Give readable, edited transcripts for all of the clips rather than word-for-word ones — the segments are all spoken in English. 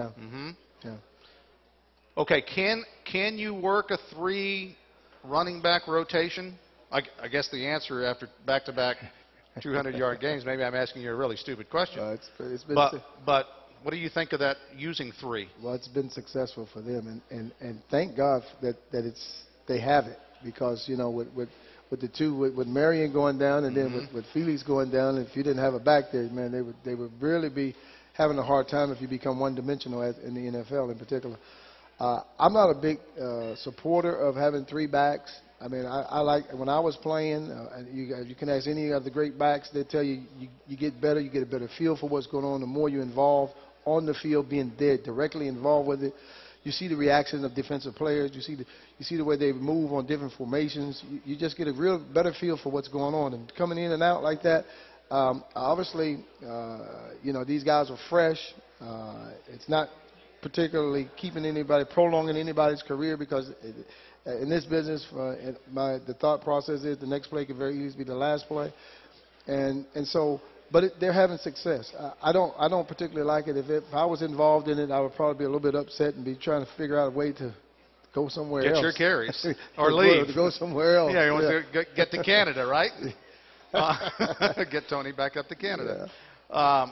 Mm-hmm. Yeah. Okay, can you work a 3 running back rotation? I guess the answer after back-to-back 200-yard games, maybe I'm asking you a really stupid question. It's been but what do you think of that, using 3? Well, it's been successful for them, and thank God that they have it, because, you know, with the two, with Marion going down, and then with Felix going down, if you didn't have a back there, man, they would really be having a hard time if you become one-dimensional in the NFL in particular. I'm not a big supporter of having 3 backs. I mean, I like, when I was playing, you can ask any of the great backs, they tell you get better, you get a better feel for what's going on the more you're involved on the field, being directly involved with it. You see the reaction of defensive players. You see the way they move on different formations. You just get a real better feel for what's going on. And coming in and out like that, obviously, you know, these guys are fresh. It's not particularly prolonging anybody's career, because in this business, the thought process is the next play could very easily be the last play, and so. But they're having success. I don't particularly like it. If I was involved in it, I would probably be a little bit upset and be trying to figure out a way to go somewhere else. Get your carries or leave. To go somewhere else. Yeah, you want to get to Canada, right? Get Tony back up to Canada. Yeah.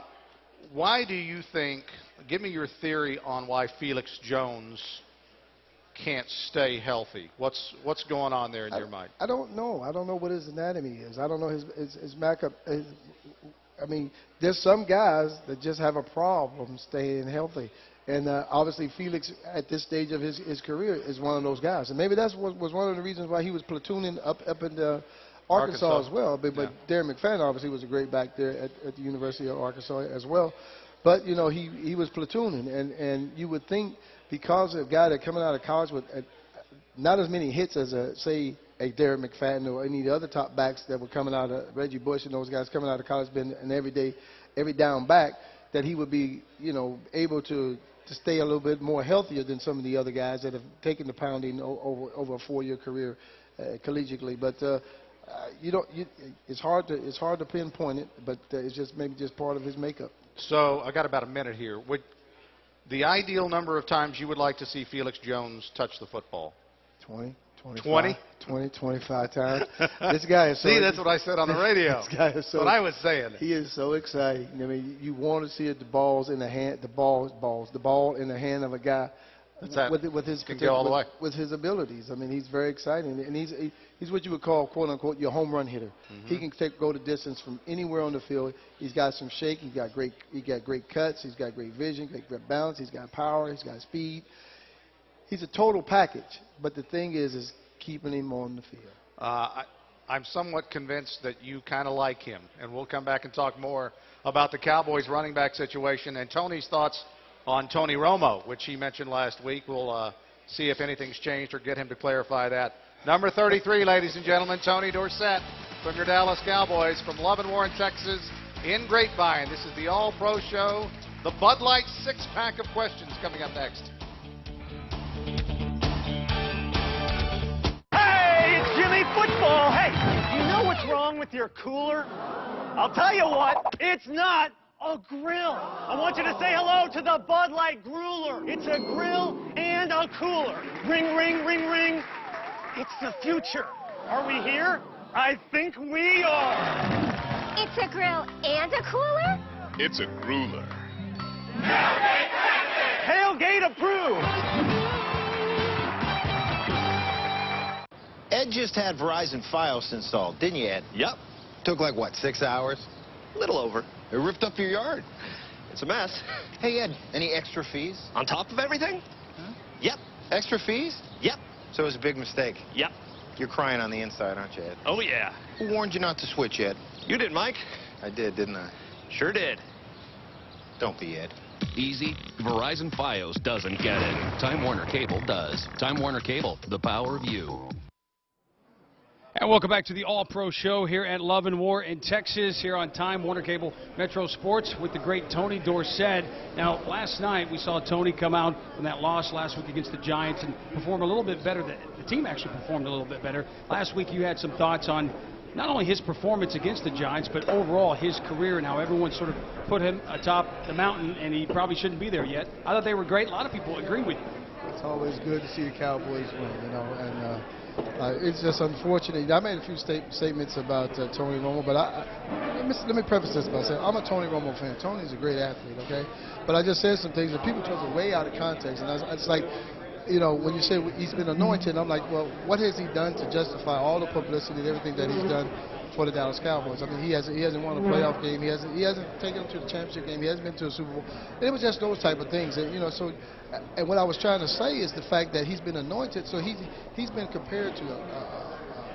Why do you think? Give me your theory on why Felix Jones can't stay healthy. What's going on there in your mind? I don't know. I don't know what his anatomy is. I don't know his backup. I mean, there's some guys that just have a problem staying healthy. And obviously Felix, at this stage of his career, is one of those guys. And maybe that was one of the reasons why he was platooning up in Arkansas as well. But Darren McFadden obviously was a great back there at the University of Arkansas as well. But, you know, he was platooning. And you would think, because of a guy that coming out of college with not as many hits as, say, a Darren McFadden or any of the other top backs that were coming out of Reggie Bush and those guys coming out of college, been an every down back, that he would be, you know, able to stay a little bit more healthier than some of the other guys that have taken the pounding over a 4-year career collegiately. But it's hard to pinpoint it, but it's just maybe just part of his makeup. So I got about a minute here. Would the ideal number of times you would like to see Felix Jones touch the football? 20, 25 times. This guy is so... See, that's what I said on the radio. This guy is so... What I was saying. He is so exciting. I mean, you want to see the ball in the hand of a guy with his can go all the way. With his abilities. I mean, he's very exciting, and he's what you would call, quote unquote, your home run hitter. He can go the distance from anywhere on the field. He's got some shake. He got great cuts. He's got great vision, great balance. He's got power. He's got speed. He's a total package. But the thing is keeping him on the field. I'm somewhat convinced that you kind of like him, and we'll come back and talk more about the Cowboys running back situation and Tony's thoughts on Tony Romo, which he mentioned last week. We'll see if anything's changed or get him to clarify that. Number 33, ladies and gentlemen, Tony Dorsett from your Dallas Cowboys, from Love and Warren, Texas, in Grapevine. This is the All-Pro Show. The Bud Light 6-pack of questions coming up next. Football. Hey, you know what's wrong with your cooler? I'll tell you what, it's not a grill. I want you to say hello to the Bud Light Grueler. It's a grill and a cooler. Ring, ring, ring, ring. It's the future. Are we here? I think we are. It's a grill and a cooler? It's a grueler. Tailgate approved. Ed just had Verizon Fios installed, didn't you, Ed? Yep. Took like, what, 6 hours? A little over. It ripped up your yard. It's a mess. Hey, Ed, any extra fees? On top of everything? Huh? Yep. Extra fees? Yep. So it was a big mistake. Yep. You're crying on the inside, aren't you, Ed? Oh, yeah. Who warned you not to switch, Ed? You did, Mike. I did, didn't I? Sure did. Don't be, Ed. Easy. Verizon Fios doesn't get it. Time Warner Cable does. Time Warner Cable, the power of you. And welcome back to the All-Pro Show here at Love and War in Texas, here on Time Warner Cable Metro Sports with the great Tony Dorsett. Now, last night we saw Tony come out from that loss last week against the Giants and perform a little bit better. The team actually performed a little bit better. Last week you had some thoughts on not only his performance against the Giants, but overall his career and how everyone sort of put him atop the mountain, and he probably shouldn't be there yet. I thought they were great. A lot of people agree with you. It's always good to see the Cowboys win, you know, and it's just unfortunate. I made a few statements about Tony Romo, but let me preface this by saying I'm a Tony Romo fan. Tony's a great athlete, okay? But I just said some things that people took it way out of context, and it's like, you know, when you say he's been anointed, I'm like, well, what has he done to justify all the publicity and everything that he's done for the Dallas Cowboys? I mean, he hasn't won a playoff game. He hasn't taken them to the championship game. He hasn't been to a Super Bowl. And it was just those type of things, and, you know. So, and what I was trying to say is the fact that he's been anointed. So he's been compared to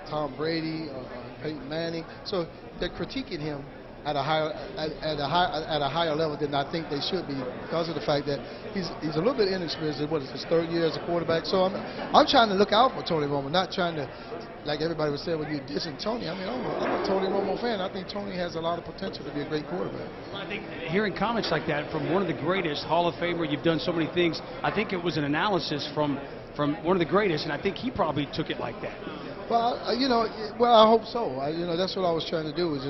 Tom Brady or Peyton Manning. So they're critiquing him at a higher level than I think they should be, because of the fact that he's a little bit inexperienced. What is his third year as a quarterback? So I'm trying to look out for Tony Romo, not trying to, like everybody would say, when you're dissing Tony. I mean, I'm a Tony Romo fan. I think Tony has a lot of potential to be a great quarterback. I think hearing comments like that from one of the greatest, Hall of Famer, you've done so many things. I think it was an analysis from one of the greatest, and I think he probably took it like that. Well, you know, well, I hope so. You know, that's what I was trying to do, was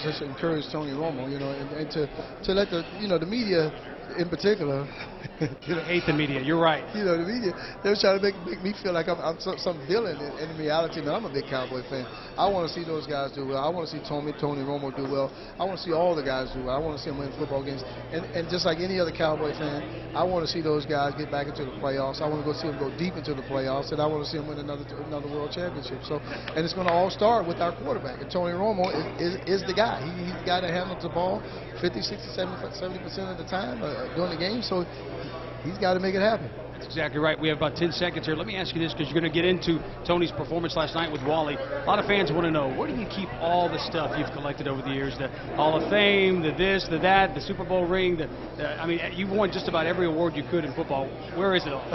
just encourage Tony Romo, you know, and to let the media in particular. I hate the media. You're right. You know, the media, they're trying to make me feel like I'm some villain. And in reality, man, I'm a big Cowboy fan. I want to see those guys do well. I want to see Tony Romo do well. I want to see all the guys do well. I want to see them win football games. And just like any other Cowboy fan, I want to see those guys get back into the playoffs. I want to go see them go deep into the playoffs, and I want to see them win another world championship. So, and it's going to all start with our quarterback. And Tony Romo is the guy. He's the guy that handles the ball 50, 60, 70% of the time during the game. So he's got to make it happen. That's exactly right. We have about 10 seconds here. Let me ask you this, because you're going to get into Tony's performance last night with Wally. A lot of fans want to know, where do you keep all the stuff you've collected over the years? The Hall of Fame, the this, the that, the Super Bowl ring. I mean, you've won just about every award you could in football. Where is it all?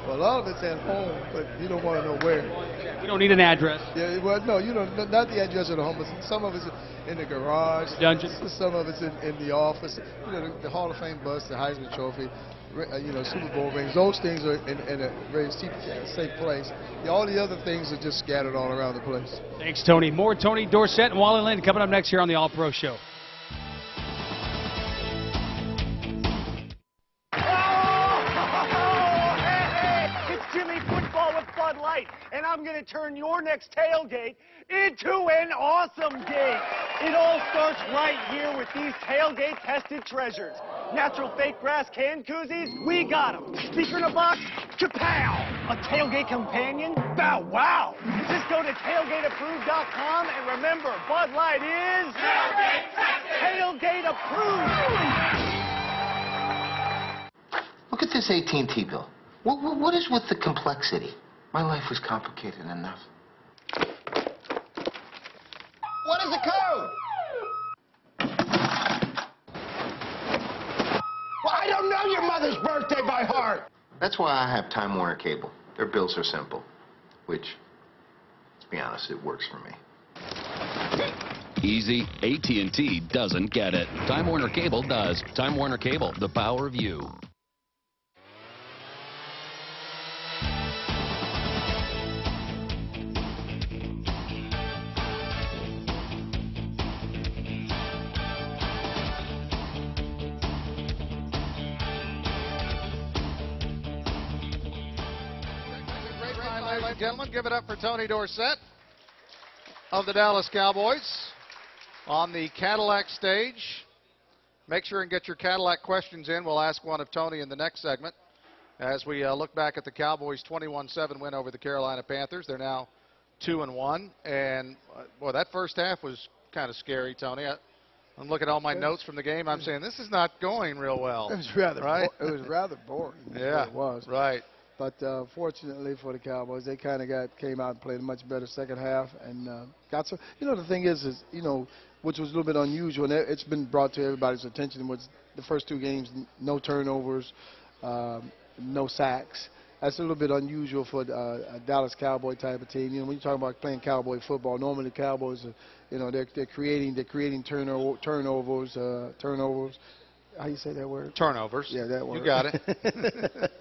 Well, a lot of it's at home, but you don't want to know where. We don't need an address. Yeah, well, no, you don't. Not the address at home, but some of it's in the garage. Dungeon. Some of it's in the office. You know, the Hall of Fame bust, the Heisman Trophy, you know, Super Bowl rings. Those things are in a very safe place. All the other things are just scattered all around the place. Thanks, Tony. More Tony Dorsett and Wally Lynn coming up next here on the All Pro Show. And I'm going to turn your next tailgate into an awesome gate. It all starts right here with these tailgate-tested treasures. Natural fake grass can koozies, we got them. Speaker in a box, kapow! A tailgate companion, bow wow! Just go to tailgateapproved.com and remember, Bud Light is tailgate approved. Look at this AT&T bill. What is with the complexity? My life was complicated enough. What is the code? Well, I don't know your mother's birthday by heart. That's why I have Time Warner Cable. Their bills are simple, which, let's be honest, it works for me. Easy. AT&T doesn't get it. Time Warner Cable does. Time Warner Cable, the power of you. Ladies and gentlemen, give it up for Tony Dorsett of the Dallas Cowboys on the Cadillac stage. Make sure and get your Cadillac questions in. We'll ask one of Tony in the next segment as we look back at the Cowboys' 21-7 win over the Carolina Panthers. They're now 2-1, and boy, that first half was kind of scary, Tony. I'm looking at all my notes from the game. I'm saying this is not going real well. It was rather right? It was rather boring. Yeah, it was. Right. But fortunately for the Cowboys, they kind of came out and played a much better second half and got some. You know, the thing is you know, which was a little bit unusual, and it's been brought to everybody's attention, was the first two games, no turnovers, no sacks. That's a little bit unusual for a Dallas Cowboy type of team. You know, when you talk about playing Cowboy football, normally the Cowboys are, you know, they're creating turnovers. How you say that word? Turnovers. Yeah, that word. You got it.